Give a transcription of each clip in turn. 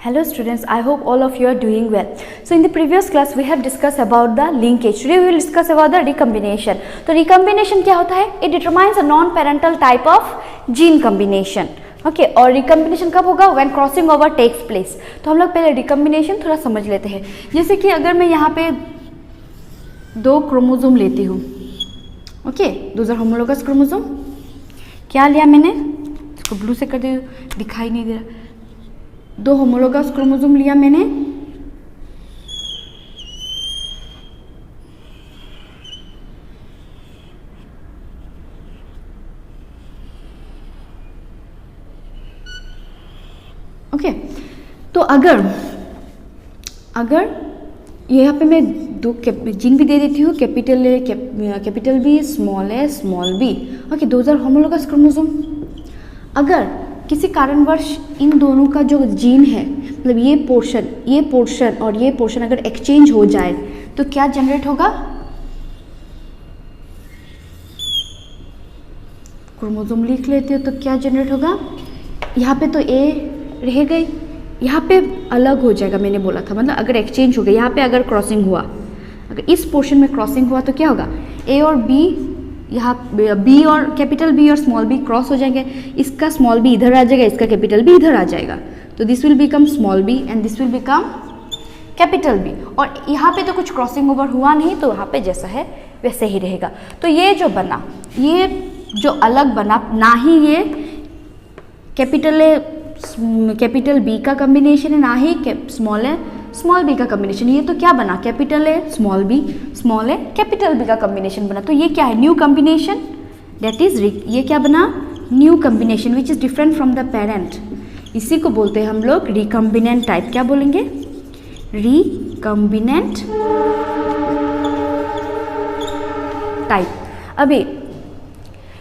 Hello students, I hope all of you are doing well. So in the previous class we have discussed about the linkage. Today we will discuss about the recombination. तो recombination क्या होता है? It determines a non-parental type of gene combination. Okay और recombination कब होगा? When crossing over takes place. तो हम लोग पहले रिकम्बिनेशन थोड़ा समझ लेते हैं. जैसे कि अगर मैं यहाँ पे दो क्रोमोसोम लेती हूँ, okay, those are homologous chromosome. क्या लिया मैंने? इसको ब्लू से कर दे, दिखाई नहीं दे रहा. दो होमोलोगस क्रोमोसोम लिया मैंने. ओके तो अगर यहाँ पे मैं दो जीन भी दे देती हूँ, capital A capital B, small A small B. Okay, those are homologous chromosome. अगर किसी कारणवश इन दोनों का जो जीन है, मतलब ये पोर्शन और ये पोर्शन अगर एक्सचेंज हो जाए तो क्या जनरेट होगा? क्रोमोसोम लिख लेते हो तो क्या जनरेट होगा? यहाँ पे तो ए रह गई, यहाँ पे अलग हो जाएगा. मैंने बोला था, मतलब अगर एक्सचेंज हो गया, यहाँ पे अगर क्रॉसिंग हुआ, अगर इस पोर्शन में क्रॉसिंग हुआ तो क्या होगा? ए और बी, यहाँ बी और कैपिटल बी और स्मॉल बी क्रॉस हो जाएंगे. इसका स्मॉल बी इधर आ जाएगा, इसका कैपिटल बी इधर आ जाएगा. तो this will become small B and this will become capital B. और यहाँ पे तो कुछ क्रॉसिंग ओवर हुआ नहीं, तो यहाँ पे जैसा है वैसे ही रहेगा. तो ये जो बना, ये जो अलग बना, ना ही ये कैपिटल बी का कॉम्बिनेशन है, ना ही स्मॉल ए स्मॉल बी का कॉम्बिनेशन. ये तो क्या बना? Capital A small A capital B का कॉम्बिनेशन बना. तो ये क्या है? New combination. दैट इज ये क्या बना? New combination which is different from the parent. इसी को बोलते हैं हम लोग रिकम्बिनेंट टाइप. क्या बोलेंगे? Recombinant type. अभी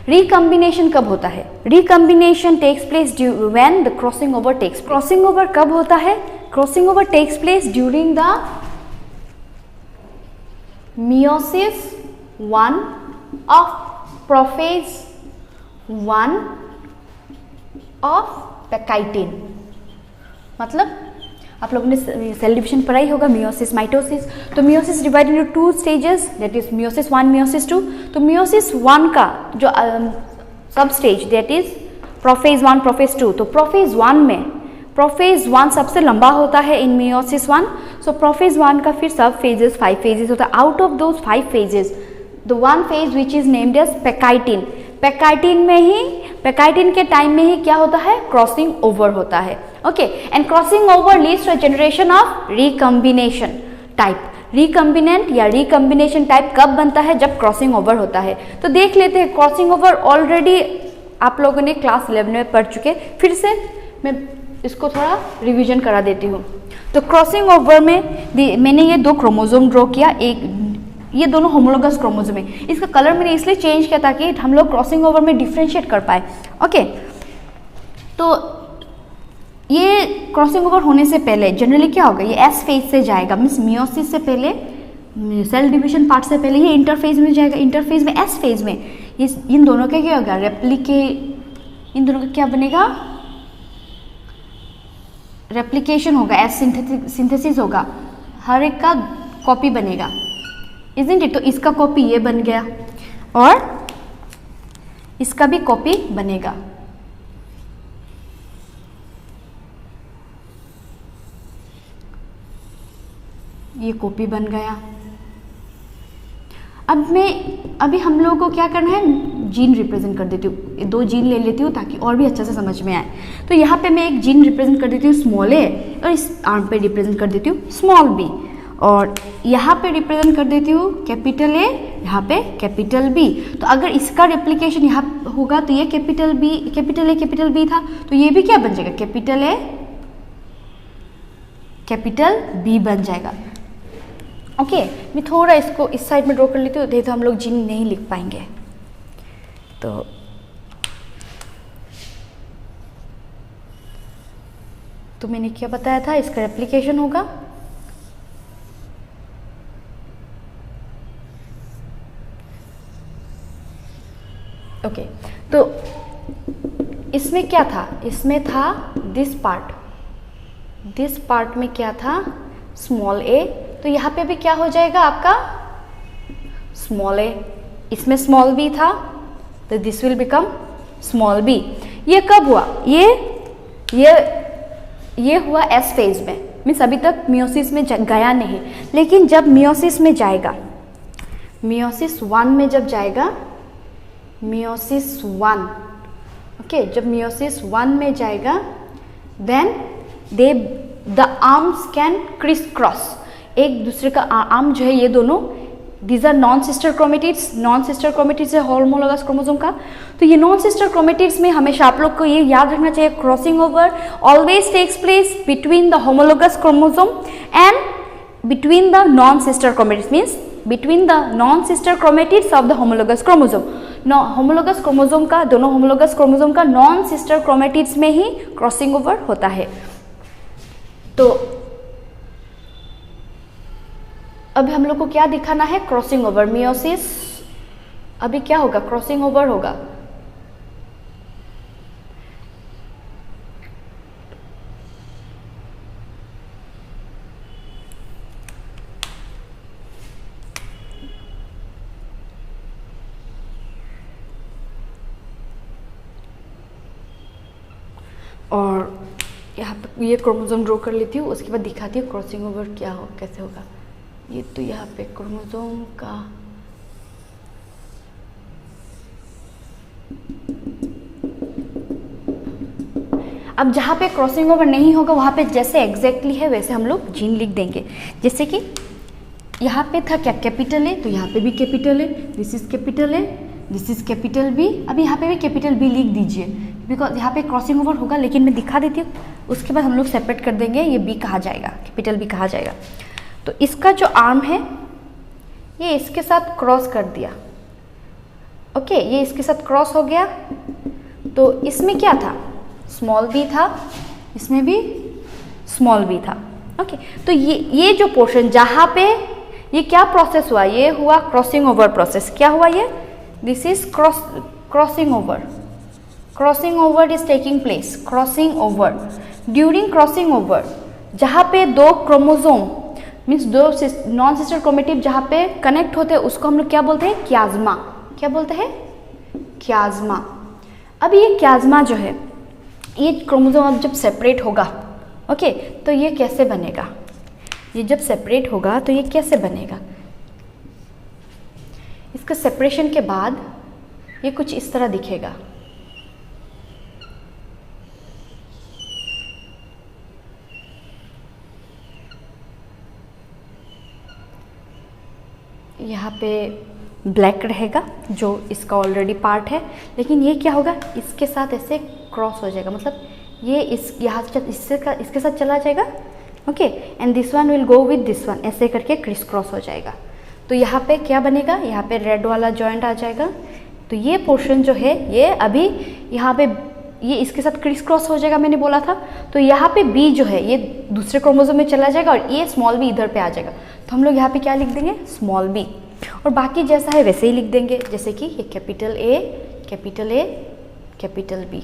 रिकम्बिनेशन कब होता है? Recombination takes place when the crossing over takes. Crossing over कब होता है? Crossing over takes place during the meiosis 1 of prophase 1 of pachytene. मतलब आप लोगों ने सेल डिविजन पढ़ा ही होगा, मियोसिस माइटोसिस. तो meiosis divided into two stages, that is meiosis 1 meiosis 2. तो मियोसिस 1 का जो सब stage that is prophase 1 prophase 2. तो प्रोफेज 1 में प्रोफेज 1 सबसे लंबा होता है इन मियोसिस 1. सो प्रोफेज 1 का फिर सब फेजेस 5 फेजेस होता है. Out of those 5 phases the one phase which is named as pachytene. Pachytene के टाइम में ही क्या होता है? क्रॉसिंग ओवर होता है. Okay, and crossing over leads to generation of recombination type. Recombinant या रिकम्बिनेशन टाइप कब बनता है? जब क्रॉसिंग ओवर होता है. तो देख लेते हैं. क्रॉसिंग ओवर ऑलरेडी आप लोगों ने क्लास 11 में पढ़ चुके. फिर से मैं इसको थोड़ा रिवीजन करा देती हूँ. तो क्रॉसिंग ओवर में मैंने ये दो क्रोमोसोम ड्रॉ किया. एक ये दोनों होमोलोगस क्रोमोसोम है. इसका कलर मैंने इसलिए चेंज किया ताकि हम लोग क्रॉसिंग ओवर में डिफ्रेंशिएट कर पाए. ओके, तो ये क्रॉसिंग ओवर होने से पहले जनरली क्या होगा? ये एस फेज से जाएगा, मीन्स मियोसिस से पहले, सेल डिविजन पार्ट से पहले ये इंटरफेज में जाएगा. इंटरफेज में एस फेज में इन दोनों का क्या होगा? इन दोनों का क्या बनेगा? रेप्लिकेशन होगा, एस सिंथेसिस होगा. हर एक का कॉपी बनेगा, इजंट इट? तो इसका कॉपी ये बन गया और इसका भी कॉपी बनेगा. ये कॉपी बन गया. अभी हम लोगों को क्या करना है? जीन रिप्रेजेंट कर देती हूँ. दो जीन ले लेती हूँ ताकि और भी अच्छे से समझ में आए. तो यहाँ पे मैं एक जीन रिप्रेजेंट कर देती हूँ स्मॉल ए, और इस आर्म पे रिप्रेजेंट कर देती हूँ स्मॉल बी, और यहाँ पे रिप्रेजेंट कर देती हूँ कैपिटल ए, यहाँ पे कैपिटल बी. तो अगर इसका रेप्लिकेशन यहाँ होगा तो ये कैपिटल बी था, तो ये भी क्या बन जाएगा? कैपिटल ए कैपिटल बी बन जाएगा. ओके, मैं थोड़ा इसको इस साइड में ड्रॉ कर लेती हूँ, नहीं तो हम लोग जीन नहीं लिख पाएंगे. तो मैंने क्या बताया था? इसका रेप्लिकेशन होगा. ओके, तो इसमें क्या था? इसमें था दिस पार्ट, दिस पार्ट में क्या था, स्मॉल ए, तो यहाँ पे भी क्या हो जाएगा आपका स्मॉल ए, इसमें स्मॉल बी था तो this will become small B. ये कब हुआ, ये हुआ एस फेज में, मीन्स अभी तक मियोसिस में गया नहीं, लेकिन जब मियोसिस में जाएगा, मियोसिस 1 में जब जाएगा, मियोसिस 1, ओके, जब मियोसिस 1 में जाएगा then the arms can crisscross, एक दूसरे का आर्म जो है ये दोनों, these are non sister chromatids, non sister chromatids है होमोलोगस क्रोमोसोम का। तो ये नॉन सिस्टर क्रोमेटिड्स में हमेशा आप लोग को ये याद रखना चाहिए, crossing over always takes place between the homologous chromosome and between the non sister chromatids, means between the non sister chromatids of the homologous chromosome. Homologous chromosome का, दोनों होमोलोगस क्रोमोसोम का नॉन सिस्टर क्रोमेटिड्स में ही crossing over होता है। तो अभी हम लोग को क्या दिखाना है, क्रॉसिंग ओवर, मियोसिस, अभी क्या होगा, क्रॉसिंग ओवर होगा। और यहाँ पे ये क्रोमोसोम ड्रॉ कर लेती हूँ, उसके बाद दिखाती हूँ क्रॉसिंग ओवर क्या हो, कैसे होगा। ये तो यहाँ पे क्रोमोसोम का अब जहाँ पे क्रॉसिंग ओवर नहीं होगा वहाँ पे जैसे एग्जैक्टली है वैसे हम लोग जीन लिख देंगे। जैसे कि यहाँ पे था क्या, कैपिटल ए, तो यहाँ पे भी capital A, this is capital A, this is capital B, अब यहाँ पे भी कैपिटल बी लिख दीजिए, बिकॉज यहाँ पे क्रॉसिंग ओवर होगा, लेकिन मैं दिखा देती हूँ, उसके बाद हम लोग सेपरेट कर देंगे, ये बी कहा जाएगा, कैपिटल बी कहा जाएगा। तो इसका जो आर्म है ये इसके साथ क्रॉस कर दिया, ओके, ये इसके साथ क्रॉस हो गया, तो इसमें क्या था, स्मॉल बी था, इसमें भी स्मॉल बी था, ओके। तो ये जो पोर्शन जहाँ पे ये क्या प्रोसेस हुआ, ये हुआ क्रॉसिंग ओवर प्रोसेस। क्या हुआ ये, this is crossing over, crossing over is taking place, crossing over. During crossing over जहाँ पे दो क्रोमोसोम मीन्स दो नॉन सिस्टर क्रोमेटिड जहाँ पे कनेक्ट होते हैं उसको हम लोग क्या बोलते हैं, क्याज्मा। क्या बोलते हैं, क्याज्मा। अब ये क्याज्मा जो है, ये क्रोमोसोम अब जब सेपरेट होगा, ओके, तो ये कैसे बनेगा, ये जब सेपरेट होगा तो ये कैसे बनेगा, इसका सेपरेशन के बाद ये कुछ इस तरह दिखेगा। यहाँ पे ब्लैक रहेगा जो इसका ऑलरेडी पार्ट है, लेकिन ये क्या होगा, इसके साथ ऐसे क्रॉस हो जाएगा, मतलब ये इस यहाँ इसके साथ चला जाएगा, okay, and this one will go with this one, ऐसे करके क्रिस क्रॉस हो जाएगा। तो यहाँ पे क्या बनेगा, यहाँ पे रेड वाला जॉइंट आ जाएगा। तो ये पोर्शन जो है ये अभी यहाँ पे ये इसके साथ क्रिस क्रॉस हो जाएगा, मैंने बोला था। तो यहाँ पे बी जो है ये दूसरे क्रोमोसोम में चला जाएगा और ये स्मॉल बी इधर पे आ जाएगा। तो हम लोग यहाँ पे क्या लिख देंगे, स्मॉल बी, और बाकी जैसा है वैसे ही लिख देंगे, जैसे कि ये capital A, capital A, capital B.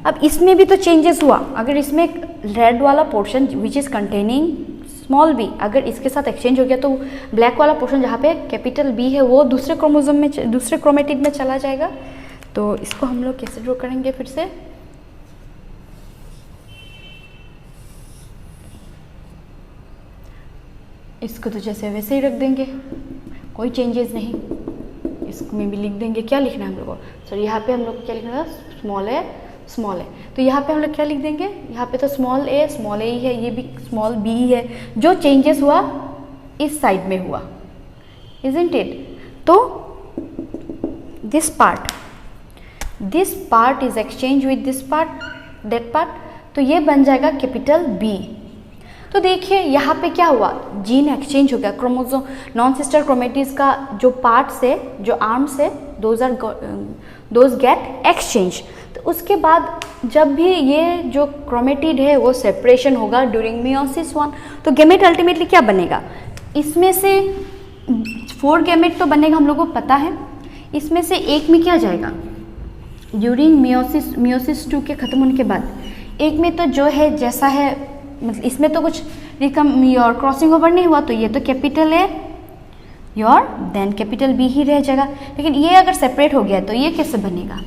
अब इसमें भी तो चेंजेस हुआ, अगर इसमें रेड वाला portion which is containing small B अगर इसके साथ एक्सचेंज हो गया तो ब्लैक वाला पोर्शन जहाँ पे कैपिटल बी है वो दूसरे क्रोमोसोम में, दूसरे क्रोमेटिड में चला जाएगा। तो इसको हम लोग कैसे ड्रॉ करेंगे फिर से, इसको तो जैसे वैसे ही रख देंगे, कोई चेंजेस नहीं। इसमें भी लिख देंगे, क्या लिखना है हम लोग को, सॉरी यहाँ पे हम लोग क्या लिखना है, स्मॉल है, स्मॉल है। तो यहाँ पे हम लोग क्या लिख देंगे, यहाँ पे तो स्मॉल ए ही है, ये भी स्मॉल बी ही है। जो चेंजेस हुआ इस साइड में हुआ, इजंट इट। तो this part is exchange with this part, that part, तो ये बन जाएगा कैपिटल बी। तो देखिए यहाँ पे क्या हुआ, जीन एक्सचेंज हो गया, क्रोमोसोम नॉन सिस्टर क्रोमेटिड्स का जो पार्ट्स है, जो आर्म्स है, दोज गेट एक्सचेंज। तो उसके बाद जब भी ये जो क्रोमेटिड है वो सेपरेशन होगा ड्यूरिंग मियोसिस 1, तो गैमेट अल्टीमेटली क्या बनेगा, इसमें से 4 गैमेट तो बनेगा, हम लोगों को पता है। इसमें से एक में क्या जाएगा, ड्यूरिंग मियोसिस 2 के ख़त्म होने के बाद एक में तो जो है जैसा है मतलब इसमें तो कुछ योर क्रॉसिंग ओवर नहीं हुआ, तो ये तो capital A or then capital B ही रह जाएगा। लेकिन ये अगर सेपरेट हो गया तो ये कैसे बनेगा,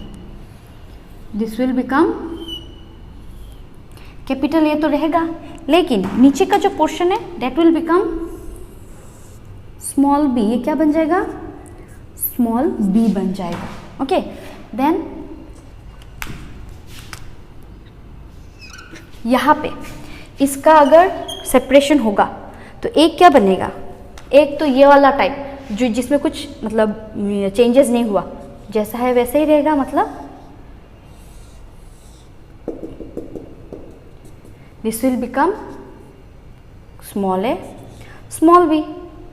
this will become capital A तो रहेगा, लेकिन नीचे का जो पोर्शन है that will become small B. ये क्या बन जाएगा, स्मॉल बी बन जाएगा। ओके, देन यहाँ पे इसका अगर सेपरेशन होगा तो एक क्या बनेगा, एक तो ये वाला टाइप जो जिसमें कुछ मतलब चेंजेस नहीं हुआ, जैसा है वैसे ही रहेगा, मतलब this will become small A small B.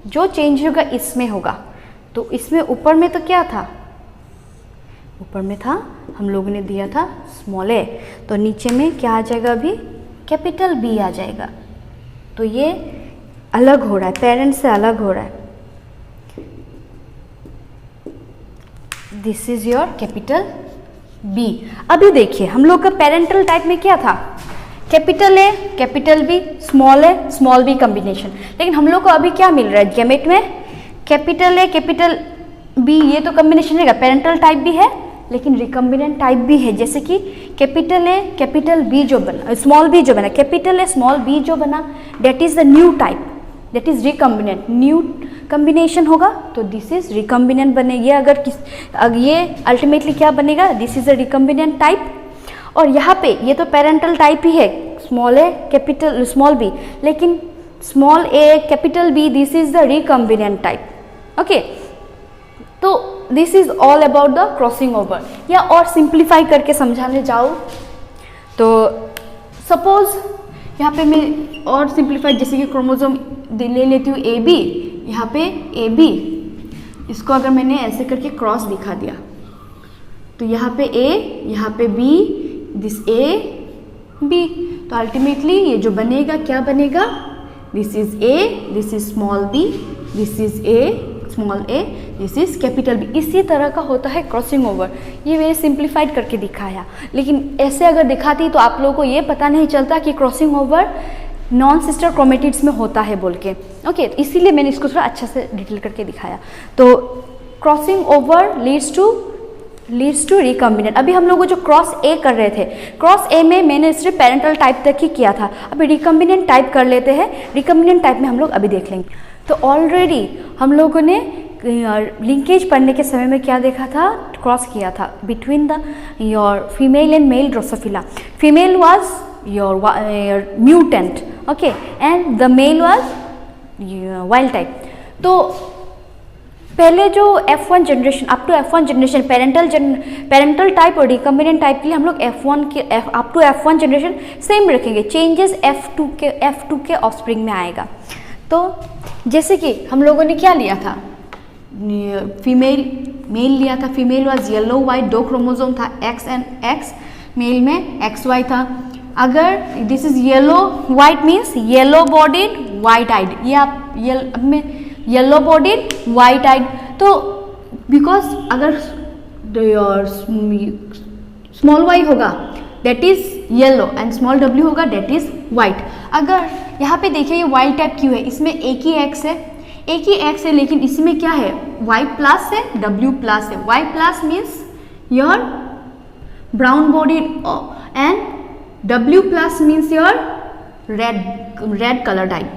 जो चेंज होगा इसमें होगा, तो इसमें ऊपर में तो क्या था, ऊपर में था हम लोगों ने दिया था स्मॉल ए, तो नीचे में क्या आ जाएगा, अभी कैपिटल बी आ जाएगा। तो ये अलग हो रहा है, पेरेंट से अलग हो रहा है। This is your capital B. अभी देखिए हम लोग का पेरेंटल टाइप में क्या था, capital A capital B small B combination. लेकिन हम लोग को अभी क्या मिल रहा है गैमेट में, कैपिटल ए कैपिटल बी, ये तो कॉम्बिनेशन रहेगा, पेरेंटल टाइप भी है लेकिन रिकम्बिनेंट टाइप भी है। जैसे कि कैपिटल ए कैपिटल बी जो बना, स्मॉल बी जो बना, कैपिटल ए स्मॉल बी जो बना, that is the new type, that is recombinant. New combination होगा तो दिस इज रिकम्बिनेंट बनेगी। अगर ये अल्टीमेटली क्या बनेगा, this is a recombinant type. और यहाँ पे ये तो पेरेंटल टाइप ही है, small A capital small B, लेकिन small A capital B this is the recombinant type. Okay, तो this is all about the crossing over. या और सिंप्लीफाई करके समझाने जाओ तो सपोज यहाँ पे मैं और सिंप्लीफाई, जैसे कि क्रोमोसोम ले लेती हूँ ए बी, यहाँ पे ए बी, इसको अगर मैंने ऐसे करके क्रॉस दिखा दिया तो यहाँ पे ए, यहाँ पे बी, दिस ए बी, तो अल्टीमेटली ये जो बनेगा क्या बनेगा, this is A, this is small B, this is A small A, this is capital B. इसी तरह का होता है क्रॉसिंग ओवर। ये मैंने सिंप्लीफाइड करके दिखाया, लेकिन ऐसे अगर दिखाती तो आप लोगों को ये पता नहीं चलता कि crossing over non sister chromatids में होता है बोल के। ओके, इसीलिए मैंने इसको थोड़ा अच्छा से डिटेल करके दिखाया। तो crossing over leads to recombinant. अभी हम लोग जो क्रॉस ए कर रहे थे, क्रॉस ए में मैंने सिर्फ पेरेंटल टाइप तक ही किया था। अभी रिकम्बिनेंट टाइप कर लेते हैं, रिकम्बिनेंट टाइप में हम लोग अभी देख लेंगे। तो ऑलरेडी हम लोगों ने लिंकेज पढ़ने के समय में क्या देखा था, क्रॉस किया था between the your female and male Drosophila. Female was your mutant, okay, and the male was wild type. तो पहले जो F1 generation up to F1 generation parental type और रिकम्बिनेंट टाइप के लिए हम लोग F1 के up to F1 generation same रखेंगे, चेंजेस F2 के ऑफस्प्रिंग में आएगा। तो जैसे कि हम लोगों ने क्या लिया था, मेल लिया था, female was yellow white, 2 chromosome था X एंड X, मेल में XY था। अगर this is yellow white means yellow bodied white eyed, ये आप में येलो बॉडीड वाइट आइड। तो बिकॉज अगर स्मॉल वाई होगा that is yellow and small w होगा दैट इज वाइट। अगर यहाँ पे देखिए ये वाइल्ड टाइप क्यों है, इसमें एक ही एक्स है, लेकिन इसमें क्या है, y प्लस है, w प्लस है। y plus means your brown body and w plus means your red colour type.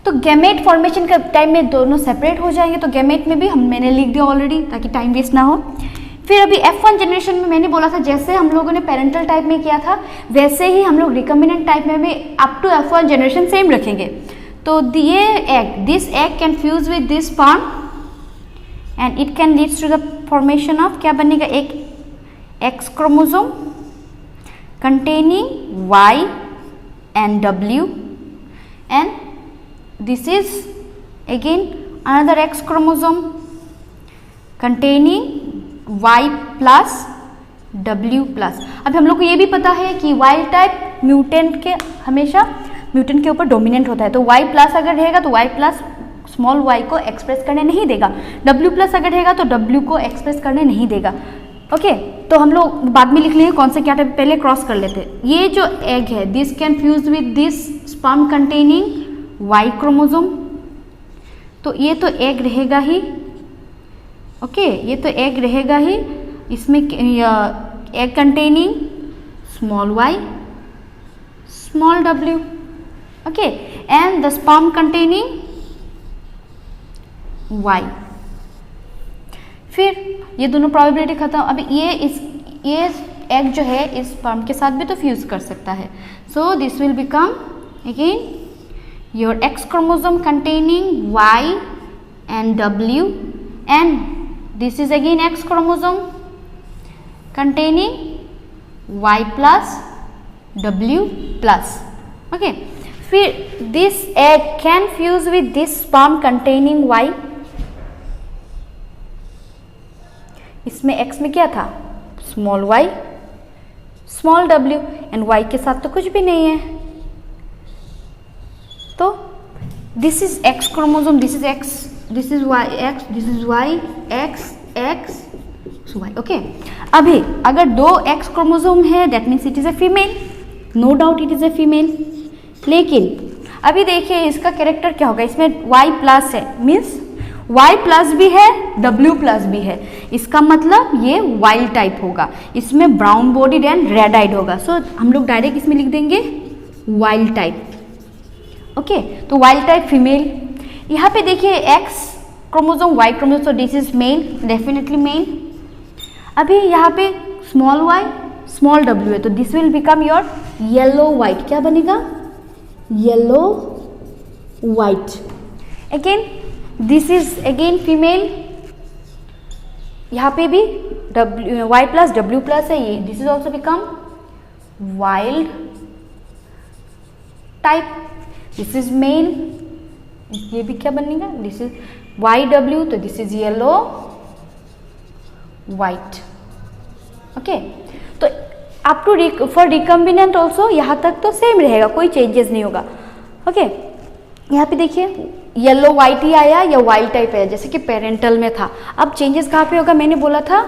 तो गैमेट फॉर्मेशन का टाइम में दोनों सेपरेट हो जाएंगे। तो गैमेट में भी मैंने लिख दिया ऑलरेडी ताकि टाइम वेस्ट ना हो। फिर अभी F1 जनरेशन में मैंने बोला था जैसे हम लोगों ने पेरेंटल टाइप में किया था वैसे ही हम लोग रिकम्बिनेंट टाइप में भी up to F1 generation same रखेंगे। तो ये egg, this egg can fuse with this sperm and it can leads to the formation of, क्या बनेगा, एक X chromosome containing Y and W and this is again another X chromosome containing Y plus W plus। अब हम लोग को ये भी पता है कि वाइल्ड टाइप म्यूटेंट के हमेशा म्यूटेंट के ऊपर डोमिनेंट होता है। तो Y प्लस अगर रहेगा तो Y प्लस स्मॉल y को एक्सप्रेस करने नहीं देगा, W प्लस अगर रहेगा तो W को एक्सप्रेस करने नहीं देगा। ओके तो हम लोग बाद में लिख लेंगे कौन सा क्या टाइप, पहले क्रॉस कर लेते हैं। ये जो एग है, this can fuse with this sperm containing Y chromosome, तो ये तो एग रहेगा ही। ओके ये तो एग रहेगा ही, इसमें egg containing small y small डब्ल्यू, okay and the sperm containing Y. फिर ये दोनों प्रोबेबिलिटी खत्म। अब ये एग जो है इस स्पर्म के साथ भी तो फ्यूज कर सकता है, so this will become again your X chromosome containing Y and W, and this is again X chromosome containing y plus w plus, okay फिर this egg can fuse with this sperm containing y, इसमें x में क्या था small y small w and y के साथ तो कुछ भी नहीं है, तो this is x chromosome, this is x, this is y, x, this is y, x, x, y, okay अभी अगर दो एक्स क्रोमोसोम है that means it is a female, no doubt it is a female. लेकिन अभी देखिए इसका character क्या होगा, इसमें y प्लस है, मीन्स y प्लस भी है w प्लस भी है, इसका मतलब ये वाइल्ड टाइप होगा, इसमें brown bodied and red eyed होगा, सो हम लोग डायरेक्ट इसमें लिख देंगे वाइल्ड टाइप। ओके तो वाइल्ड टाइप फीमेल। यहाँ पे देखिए X chromosome Y chromosome, so this is male, definitely male. अभी यहाँ पे स्मॉल y स्मॉल w है, तो this will become your yellow white, क्या बनेगा yellow white. Again this is again female, यहाँ पे भी y प्लस w प्लस है, ये this is also become wild type, this is male, ये भी क्या बनेगा दिस इज YW, तो this is yellow white. Okay तो up to four recombinant also यहाँ तक तो सेम रहेगा, कोई चेंजेस नहीं होगा। ओके यहाँ पे देखिए येलो वाइट ही आया या वाइल्ड टाइप आया, जैसे कि पेरेंटल में था। अब चेंजेस कहाँ पे होगा, मैंने बोला था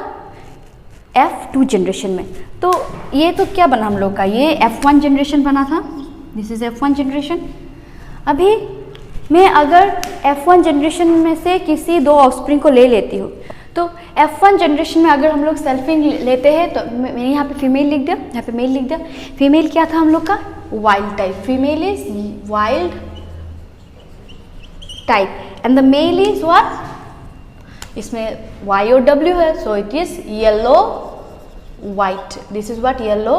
F2 जनरेशन में, तो ये तो क्या बना हम लोग का, ये F1 जनरेशन बना था, दिस इज F1 जनरेशन। अभी मैं अगर F1 जनरेशन में से किसी दो ऑफस्प्रिंग को ले लेती हूँ, तो F1 जनरेशन में अगर हम लोग सेल्फिंग लेते हैं, तो मैंने यहाँ पे फीमेल लिख दिया, यहाँ पे मेल लिख दिया। फीमेल क्या था हम लोग का wild type, female is wild type and the male is what, इसमें Y और W है, so it is yellow white, this is what yellow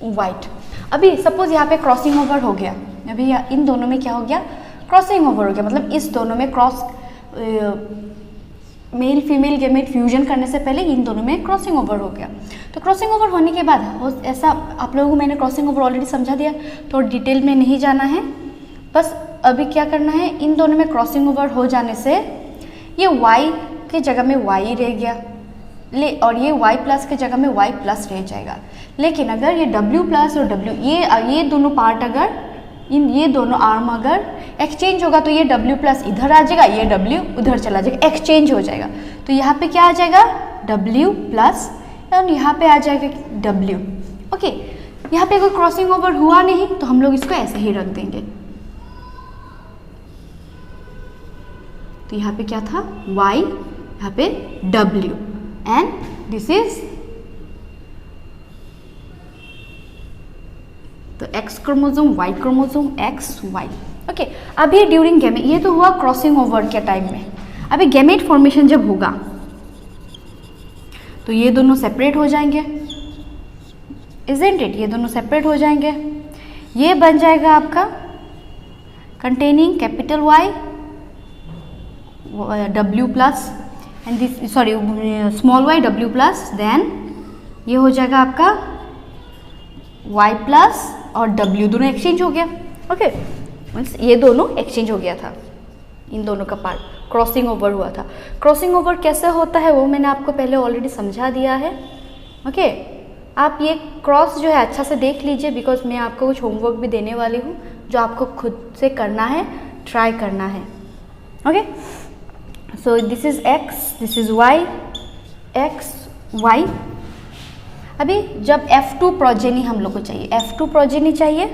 white. अभी सपोज यहाँ पे क्रॉसिंग ओवर हो गया, अभी इन दोनों में क्या हो गया क्रॉसिंग ओवर हो गया, मतलब इस दोनों में cross male female gamete fusion करने से पहले इन दोनों में क्रॉसिंग ओवर हो गया। तो क्रॉसिंग ओवर होने के बाद ऐसा आप लोगों को मैंने क्रॉसिंग ओवर ऑलरेडी समझा दिया, तो डिटेल में नहीं जाना है, बस अभी क्या करना है, इन दोनों में क्रॉसिंग ओवर हो जाने से ये y के जगह में y रह गया, और ये y प्लस के जगह में y प्लस रह जाएगा। लेकिन अगर ये w प्लस और w ये दोनों पार्ट अगर ये दोनों आर्म अगर एक्सचेंज होगा, तो ये w प्लस इधर आ जाएगा, ये w उधर चला जाएगा, एक्सचेंज हो जाएगा। तो यहाँ पे क्या आ जाएगा w प्लस और यहाँ पे आ जाएगा w। ओके यहाँ पे कोई क्रॉसिंग ओवर हुआ नहीं, तो हम लोग इसको ऐसे ही रख देंगे। तो यहाँ पे क्या था y, यहाँ पे w एंड दिस इज तो X chromosome Y chromosome X Y. Okay अभी ड्यूरिंग गैमेट, ये तो हुआ क्रॉसिंग ओवर के टाइम में। अभी गैमेट फॉर्मेशन जब होगा तो ये दोनों सेपरेट हो जाएंगे, इजंट इट, ये दोनों सेपरेट हो जाएंगे, ये बन जाएगा आपका containing capital Y W plus and this sorry small y W plus, then ये हो जाएगा आपका y प्लस और W दोनों एक्सचेंज हो गया। ओके मीन्स ये दोनों एक्सचेंज हो गया था, इन दोनों का पार्ट क्रॉसिंग ओवर हुआ था। क्रॉसिंग ओवर कैसे होता है वो मैंने आपको पहले ऑलरेडी समझा दिया है। ओके आप ये क्रॉस जो है अच्छा से देख लीजिए, बिकॉज मैं आपको कुछ होमवर्क भी देने वाली हूँ जो आपको खुद से करना है, ट्राई करना है। Okay so this is x, this is y, x Y। अभी जब F2 प्रोजेनी हम लोग को चाहिए, F2 प्रोजेनी चाहिए,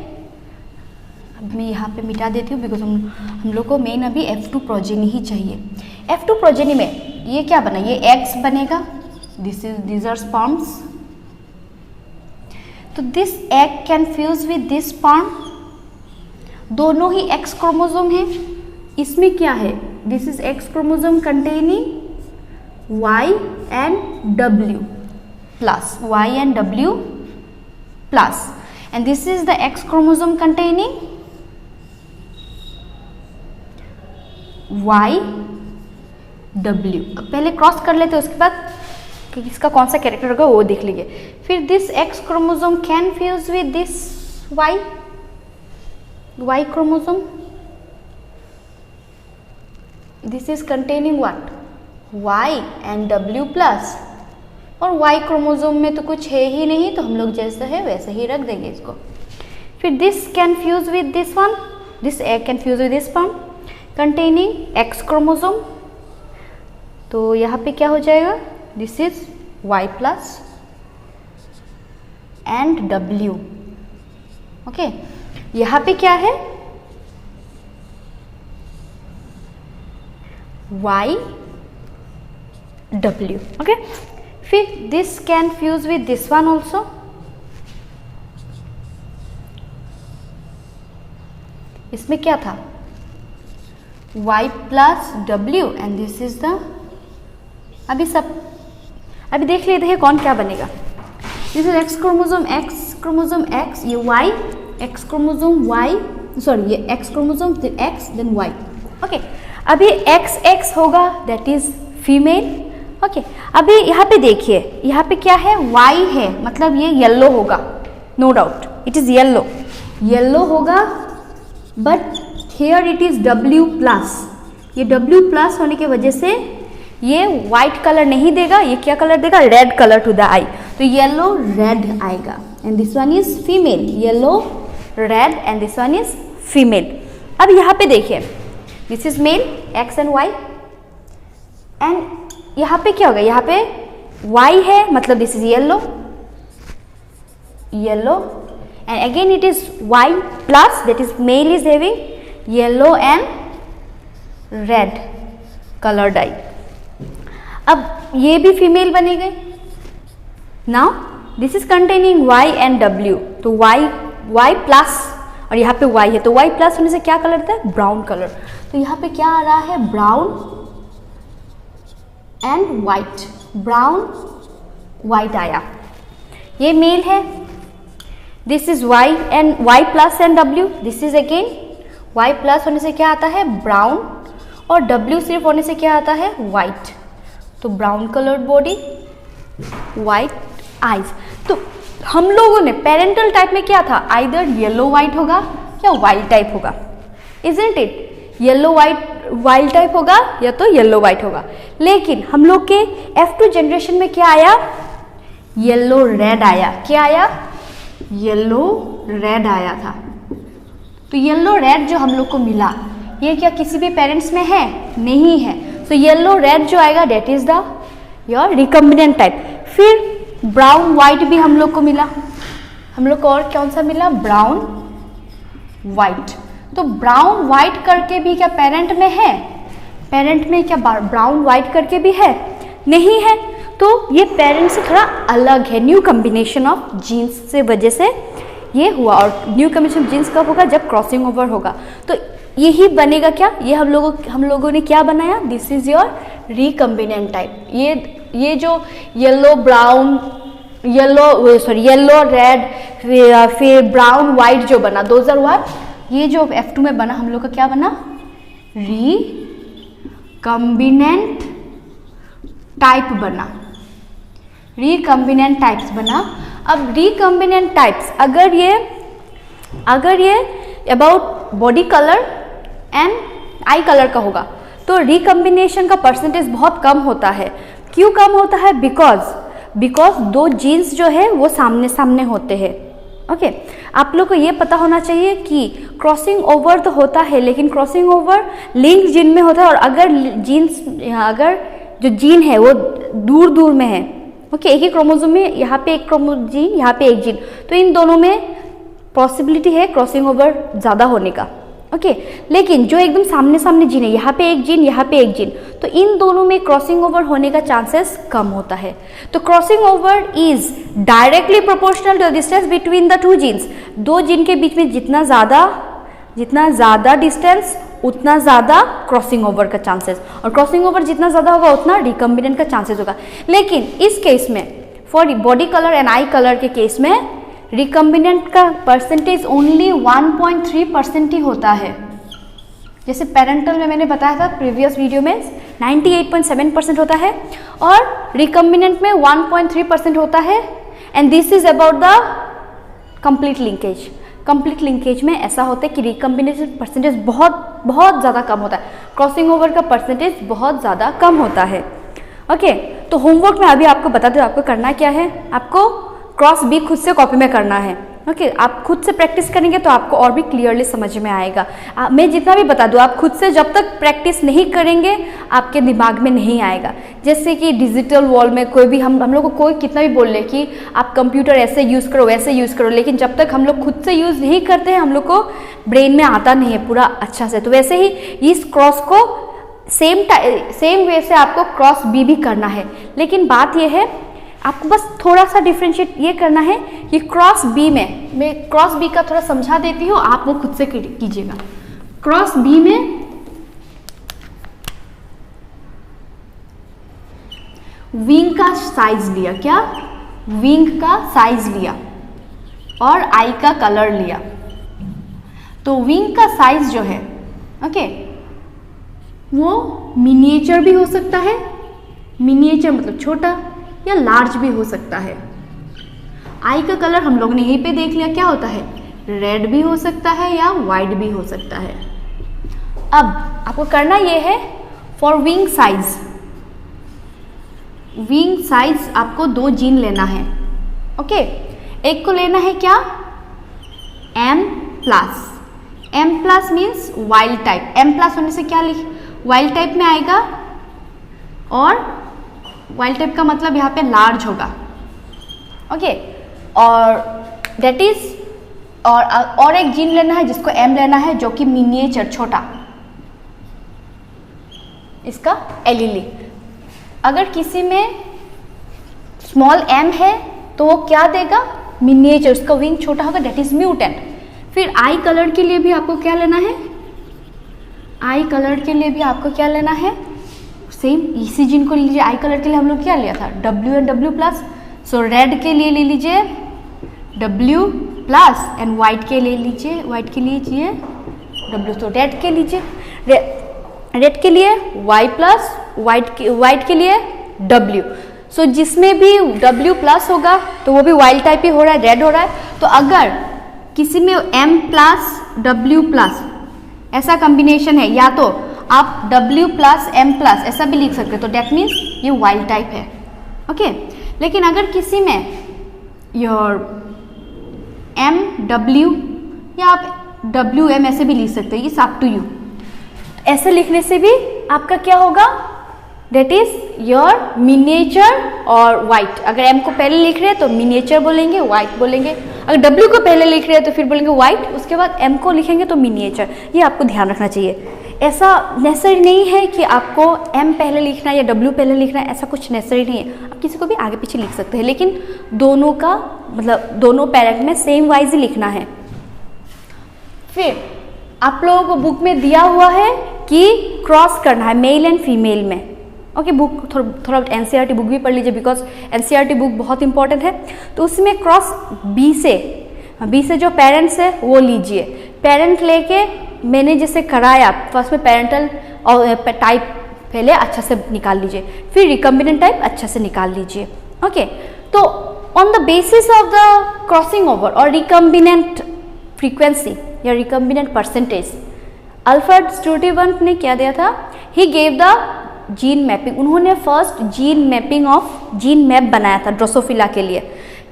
अब मैं यहाँ पे मिटा देती हूँ बिकॉज हम लोग को मेन अभी F2 प्रोजेनी ही चाहिए। F2 प्रोजेनी में ये क्या बना, ये eggs बनेगा, these are sperms, तो this egg can fuse with this sperm, दोनों ही X क्रोमोसोम है, इसमें क्या है, this is X chromosome containing Y and W plus, Y and W plus, and this is the X chromosome containing Y W। अब पहले cross कर लेते हैं, उसके बाद कि इसका कौन सा कैरेक्टर होगा वो देख लीजिए। फिर this X chromosome can fuse with this Y chromosome, this is containing what, Y and W plus, और Y क्रोमोसोम में तो कुछ है ही नहीं, तो हम लोग जैसा है वैसे ही रख देंगे इसको। फिर this can fuse with this one, this egg can fuse with this sperm containing X chromosome, तो यहाँ पे क्या हो जाएगा, this is Y plus and W। Okay, यहाँ पे क्या है, Y W। ओके, फिर this can fuse with this one also, इसमें क्या था, Y plus W and this is the, अभी देख लेते हैं कौन क्या बनेगा। This is X chromosome X, ये Y, X chromosome Y, sorry ये X chromosome X then Y। Okay, अभी XX होगा, दैट इज फीमेल। ओके, अभी यहाँ पे देखिए, यहाँ पे क्या है, Y है, मतलब ये येलो होगा, no doubt it is yellow होगा, but here it is W plus, ये W प्लस होने की वजह से ये व्हाइट कलर नहीं देगा, ये क्या कलर देगा, red colour to the eye, तो येलो रेड आएगा, and this one is female, yellow red and this one is female. अब यहाँ पे देखिए, this is male X and Y, and यहाँ पे क्या होगा, यहाँ पे Y है, मतलब this is yellow, and again it is Y plus, that is male is having yellow and red colour dye. अब ये भी फीमेल बने गए। Now this is containing Y and W, तो Y प्लस, और यहाँ पे Y है, तो Y प्लस होने से क्या कलर था, ब्राउन कलर, तो यहाँ पे क्या आ रहा है, brown and white, brown white आया, ये मेल है। This is Y plus and W, this is again Y plus होने से क्या आता है, ब्राउन, और W सिर्फ होने से क्या आता है, वाइट, तो brown coloured body, white eyes. तो हम लोगों ने पेरेंटल टाइप में क्या था, आइदर येलो वाइट होगा या वाइल्ड टाइप होगा, isn't it, yellow wild type होगा या तो येलो वाइट होगा। लेकिन हम लोग के F2 जनरेशन में क्या आया, येलो रेड आया, क्या आया, येलो रेड आया था। तो येलो रेड जो हम लोग को मिला, ये क्या किसी भी पेरेंट्स में है, नहीं है, तो येलो रेड जो आएगा that is the your recombinant type. फिर ब्राउन वाइट भी हम लोग को मिला, हम लोग को और कौन सा मिला, ब्राउन वाइट। तो ब्राउन वाइट करके भी क्या पेरेंट में है, पेरेंट में क्या ब्राउन वाइट करके भी है, नहीं है, तो ये पेरेंट से थोड़ा अलग है, न्यू कॉम्बिनेशन ऑफ जीन्स से वजह से ये हुआ। और न्यू कॉम्बिनेशन ऑफ जीन्स कब होगा, जब क्रॉसिंग ओवर होगा, तो यही बनेगा क्या, ये हम लोगों ने क्या बनाया, this is your recombinant type. ये जो येलो ब्राउन, येलो रेड, फिर ब्राउन वाइट जो बना, दोज आर व्हाट, ये जो F2 में बना हम लोग का क्या बना, रिकम्बिनेंट टाइप बना, रिकम्बिनेंट टाइप्स बना। अब रिकम्बिनेंट टाइप्स अगर ये about body colour and I colour का होगा, तो रिकम्बिनेशन का परसेंटेज बहुत कम होता है। क्यों कम होता है, बिकॉज दो जीन्स जो है वो सामने सामने होते हैं। ओके, आप लोग को ये पता होना चाहिए कि क्रॉसिंग ओवर तो होता है, लेकिन क्रॉसिंग ओवर लिंक जीन में होता है, और अगर जो जीन है वो दूर दूर में है, ओके, एक ही क्रोमोसोम में यहाँ पे एक जीन, यहाँ पे एक जीन, तो इन दोनों में पॉसिबिलिटी है क्रॉसिंग ओवर ज़्यादा होने का। ओके, लेकिन जो एकदम सामने सामने जीन है, यहाँ पे एक जीन, यहाँ पे एक जीन, तो इन दोनों में क्रॉसिंग ओवर होने का चांसेस कम होता है। तो crossing over is directly proportional to distance between the two genes. दो जीन के बीच में जितना ज़्यादा डिस्टेंस उतना ज़्यादा क्रॉसिंग ओवर का चांसेस, और क्रॉसिंग ओवर जितना ज़्यादा होगा उतना रिकम्बिनेंट का चांसेस होगा। लेकिन इस केस में for body colour and I colour के केस में रिकम्बिनेंट का परसेंटेज ओनली 1.3% ही होता है। जैसे पेरेंटल में मैंने बताया था प्रीवियस वीडियो में 98.7% होता है, और रिकम्बिनेंट में 1.3% होता है। And this is about the complete linkage. Complete linkage में ऐसा होता है कि रिकम्बिनेशन परसेंटेज बहुत ज़्यादा कम होता है, क्रॉसिंग ओवर का परसेंटेज बहुत ज़्यादा कम होता है। ओके, तो होमवर्क में अभी आपको बता दूं आपको करना क्या है, आपको क्रॉस बी खुद से कॉपी में करना है। ओके, आप खुद से प्रैक्टिस करेंगे तो आपको और भी क्लियरली समझ में आएगा। मैं जितना भी बता दूं, आप खुद से जब तक प्रैक्टिस नहीं करेंगे आपके दिमाग में नहीं आएगा। जैसे कि डिजिटल वॉल में कोई भी हम लोग को कोई कितना भी बोल ले कि आप कंप्यूटर ऐसे यूज़ करो वैसे यूज़ करो, लेकिन जब तक हम लोग खुद से यूज़ नहीं करते हैं हम लोग को ब्रेन में आता नहीं है पूरा अच्छा से। तो वैसे ही इस क्रॉस को सेम वे से आपको क्रॉस बी भी करना है। लेकिन बात यह है आपको बस थोड़ा सा डिफ्रेंशिएट ये करना है कि क्रॉस बी में, मैं क्रॉस बी का थोड़ा समझा देती हूँ, आप वो खुद से कीजिएगा। क्रॉस बी में विंग का साइज लिया, क्या विंग का साइज लिया और आई का कलर लिया। तो विंग का साइज जो है ओके, वो मिनिएचर भी हो सकता है, मिनिएचर मतलब छोटा, या लार्ज भी हो सकता है। आई का कलर हम लोग ने यहीं पे देख लिया क्या होता है, रेड भी हो सकता है या वाइट भी हो सकता है। अब आपको करना ये है for wing size, wing size आपको 2 जीन लेना है। ओके, एक को लेना है क्या M+, M+ means wild type. M+ होने से क्या वाइल्ड टाइप में आएगा, और वाइल्ड टाइप का मतलब यहाँ पे लार्ज होगा। ओके, और दैट इज और एक जीन लेना है जिसको M लेना है जो कि मिनिएचर छोटा, इसका एलीली। अगर किसी में स्मॉल m है तो वो क्या देगा, मिनिएचर, उसका विंग छोटा होगा, दैट इज म्यूटेंट। फिर आई कलर के लिए भी आपको क्या लेना है, आई कलर के लिए भी आपको क्या लेना है, सेम इसी जीन को लीजिए। आई कलर के लिए हम लोग क्या लिया था, W and W+। So red के लिए ले लीजिए W+ एंड वाइट के लिए लीजिए, वाइट के लिए लीजिए W। तो रेड के लीजिए, रेड के लिए Y+, वाइट के लिए W। सो जिसमें भी W+ होगा तो वो भी वाइल्ड टाइप ही हो रहा है, रेड हो रहा है। तो अगर किसी में M+ W+ ऐसा कॉम्बिनेशन है, या तो आप W+ M+ ऐसा भी लिख सकते हो, तो डेट मीन्स ये वाइल्ड टाइप है। ओके, लेकिन अगर किसी में योर MW या आप WM ऐसे भी लिख सकते हो, इट्स अप टू यू। ऐसे लिखने से भी आपका क्या होगा, डेट इज योर मिनिएचर और वाइट। अगर M को पहले लिख रहे हैं तो मिनिएचर बोलेंगे, वाइट बोलेंगे। अगर W को पहले लिख रहे हैं तो फिर बोलेंगे वाइट, उसके बाद M को लिखेंगे तो मिनिएचर। ये आपको ध्यान रखना चाहिए। ऐसा नेसेसरी नहीं है कि आपको M पहले लिखना है या W पहले लिखना है, ऐसा कुछ नेसेसरी नहीं है। आप किसी को भी आगे पीछे लिख सकते हैं, लेकिन दोनों का मतलब दोनों पैरेंट में सेम वाइज ही लिखना है। फिर आप लोगों को बुक में दिया हुआ है कि क्रॉस करना है मेल एंड फीमेल में। ओके, बुक थोड़ा NCERT बुक भी पढ़ लीजिए, बिकॉज NCERT बुक बहुत इंपॉर्टेंट है। तो उसमें क्रॉस बी से जो पेरेंट्स है वो लीजिए। पेरेंट लेके मैंने जैसे कराया, फर्स्ट में पेरेंटल और टाइप पहले अच्छा से निकाल लीजिए, फिर रिकम्बिनेंट टाइप अच्छा से निकाल लीजिए। ओके, तो on the basis of the crossing over और रिकम्बिनेंट फ्रीक्वेंसी या रिकम्बिनेंट परसेंटेज, अल्फ्रेड स्टुडेंट ने क्या दिया था, he gave the gene mapping. उन्होंने फर्स्ट जीन मैप बनाया था ड्रोसोफिला के लिए।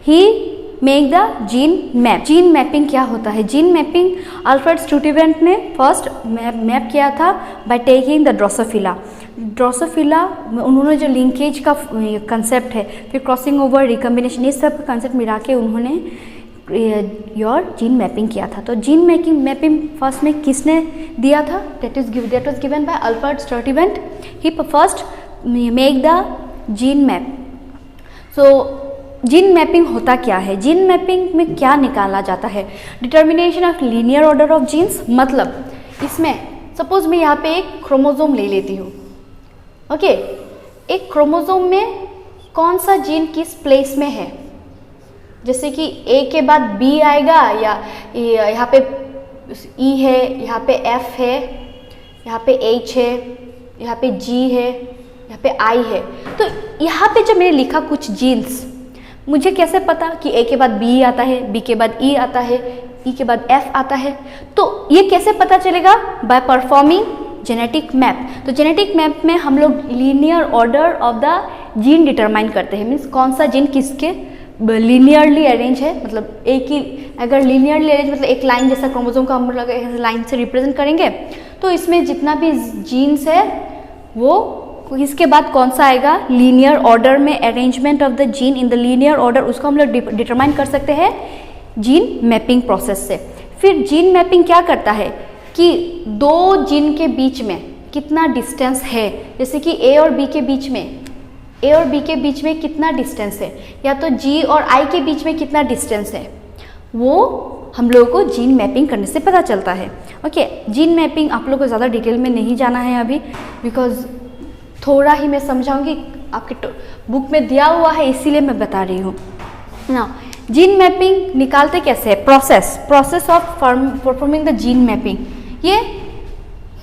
He make the gene map. Gene mapping क्या होता है, जीन मैपिंग अल्फ्रेड स्टुडेंट ने फर्स्ट मैप किया था by taking the Drosophila. Drosophila उन्होंने जो लिंकेज का कंसेप्ट है, फिर क्रॉसिंग ओवर, रिकम्बिनेशन, ये सब कंसेप्ट मिला के उन्होंने योर जीन मैपिंग किया था। तो जीन मैपिंग फर्स्ट में किसने दिया था? That was given by Albert Sturtevant. He first make the gene map. So gene mapping होता क्या है? जीन मैपिंग में क्या निकाला जाता है? Determination of linear order of genes. मतलब इसमें सपोज मैं यहाँ पे एक क्रोमोसोम ले लेती हूँ, ओके। एक क्रोमोसोम में कौन सा जीन किस प्लेस में है, जैसे कि ए के बाद बी आएगा, या यहाँ पे ई है, यहाँ पे एफ है, यहाँ पे एच है, यहाँ पे जी है, यहाँ पे आई है। तो यहाँ पे जब मैंने लिखा कुछ जीन्स, मुझे कैसे पता कि ए के बाद बी आता है, बी के बाद ई आता है, ई के बाद एफ आता है? तो ये कैसे पता चलेगा? By performing genetic map. तो जेनेटिक मैप में हम लोग linear order of the gene determine करते हैं। मीन्स कौन सा जीन किसके लीनियरली अरेंज है, मतलब एक ही, अगर लीनियरली अरेंज मतलब एक लाइन जैसा क्रोमोसोम का हम लोग लाइन से रिप्रेजेंट करेंगे, तो इसमें जितना भी जीन्स है वो इसके बाद कौन सा आएगा, लीनियर ऑर्डर में arrangement of the gene in the linear order, उसको हम लोग डिटरमाइन कर सकते हैं जीन मैपिंग प्रोसेस से। फिर जीन मैपिंग क्या करता है कि दो जीन के बीच में कितना डिस्टेंस है, जैसे कि ए और बी के बीच में, ए और बी के बीच में कितना डिस्टेंस है, या तो जी और आई के बीच में कितना डिस्टेंस है, वो हम लोगों को जीन मैपिंग करने से पता चलता है। ओके, जीन मैपिंग आप लोगों को ज़्यादा डिटेल में नहीं जाना है अभी, बिकॉज थोड़ा ही मैं समझाऊंगी, आपके बुक में दिया हुआ है इसीलिए मैं बता रही हूँ ना। जीन मैपिंग निकालते कैसे है? Process of performing the gene mapping. ये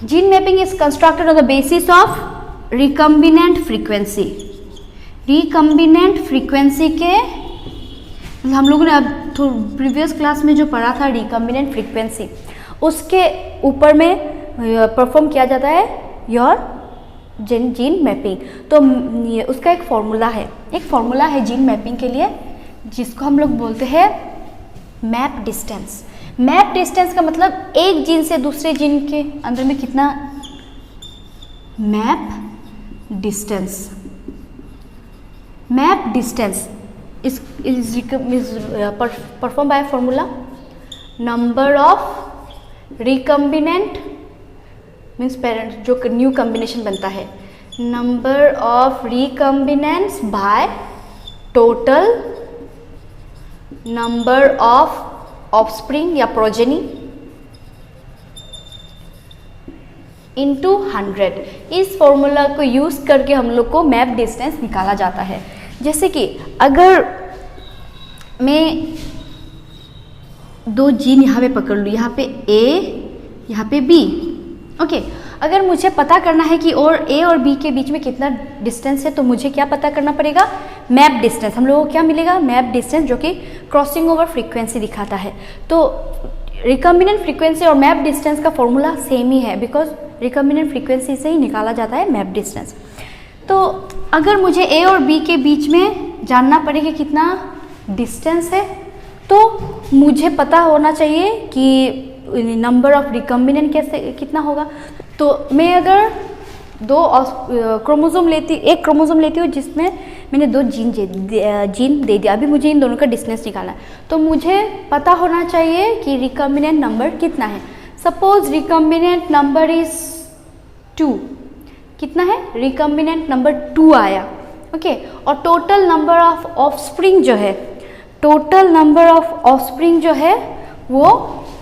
gene mapping is constructed on the basis of recombinant frequency. Recombinant frequency के हम लोगों ने अब प्रीवियस क्लास में जो पढ़ा था रिकम्बिनेंट फ्रीक्वेंसी, उसके ऊपर में परफॉर्म किया जाता है योर जीन मैपिंग। तो उसका एक फॉर्मूला है जीन मैपिंग के लिए, जिसको हम लोग बोलते हैं मैप डिस्टेंस। मैप डिस्टेंस का मतलब एक जीन से दूसरे जीन के अंदर में कितना, map distance is performed by a formula number of recombinant means parent जो न्यू कॉम्बिनेशन बनता है, number of recombinants by total number of offspring या progeny into 100। इस फॉर्मूला को यूज करके हम लोग को मैप डिस्टेंस निकाला जाता है। जैसे कि अगर मैं दो जीन यहाँ पे पकड़ लूँ, यहाँ पे ए, यहाँ पे बी, ओके। अगर मुझे पता करना है कि और ए और बी के बीच में कितना डिस्टेंस है, तो मुझे क्या पता करना पड़ेगा, मैप डिस्टेंस। हम लोगों को क्या मिलेगा, मैप डिस्टेंस, जो कि क्रॉसिंग ओवर फ्रीक्वेंसी दिखाता है। तो रिकम्बिनेंट फ्रीक्वेंसी और मैप डिस्टेंस का फॉर्मूला सेम ही है, बिकॉज रिकम्बिनेंट फ्रीक्वेंसी से ही निकाला जाता है मैप डिस्टेंस। तो अगर मुझे ए और बी के बीच में जानना पड़ेगा कितना डिस्टेंस है, तो मुझे पता होना चाहिए कि नंबर ऑफ रिकम्बिनेंट कैसे कितना होगा। तो मैं अगर एक क्रोमोसोम लेती हूँ जिसमें मैंने दो जीन दे दिया, अभी मुझे इन दोनों का डिस्टेंस निकालना है, तो मुझे पता होना चाहिए कि रिकम्बिनेंट नंबर कितना है। सपोज रिकम्बिनेंट नंबर इज 2, कितना है, रिकम्बिनेंट नंबर 2 आया, ओके। और टोटल नंबर ऑफ ऑफस्प्रिंग जो है वो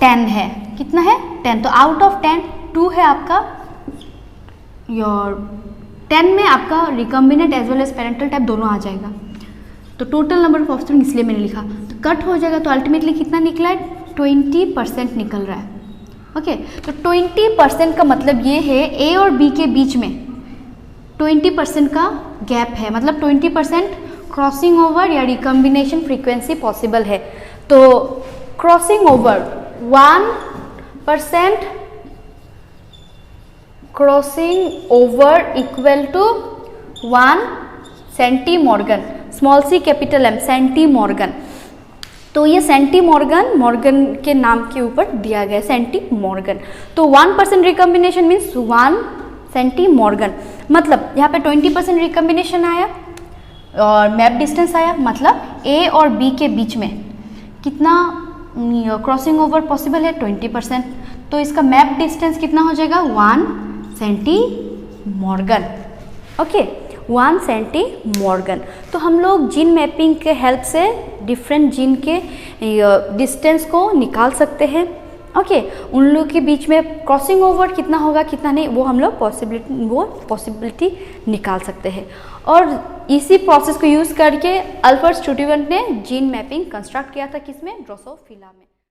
10 है। कितना है, 10। तो आउट ऑफ 10 2 है आपका योर 10 में आपका recombinant as well as parental type दोनों आ जाएगा। तो टोटल नंबर ऑफ ऑफस्प्रिंग इसलिए मैंने लिखा, तो कट हो जाएगा। तो अल्टीमेटली कितना निकला है, 20% निकल रहा है, ओके। तो 20% का मतलब ये है ए और बी के बीच में 20% का गैप है, मतलब 20% क्रॉसिंग ओवर या रिकम्बिनेशन फ्रीक्वेंसी पॉसिबल है। तो crossing over 1% crossing over equal to 1 centimorgan, small C capital M, centimorgan. तो ये सेंटीमॉर्गन के नाम के ऊपर दिया गया है, सेंटीमॉर्गन। तो 1% रिकम्बिनेशन मीन्स 1 सेंटीमॉर्गन। मतलब यहाँ पे 20% रिकम्बिनेशन आया और मैप डिस्टेंस आया, मतलब ए और बी के बीच में कितना क्रॉसिंग ओवर पॉसिबल है, 20%। तो इसका मैप डिस्टेंस कितना हो जाएगा, 1 सेंटीमॉर्गन। ओके, 1 सेंटीमॉर्गन। तो हम लोग जीन मैपिंग के हेल्प से डिफरेंट जीन के डिस्टेंस को निकाल सकते हैं। ओके, उन लोगों के बीच में क्रॉसिंग ओवर कितना होगा कितना नहीं, वो हम लोग पॉसिबिलिटी निकाल सकते हैं। और इसी प्रोसेस को यूज़ करके अल्बर्ट स्टुडिवेंट ने जीन मैपिंग कंस्ट्रक्ट किया था, किसमें, ड्रोसोफिला में।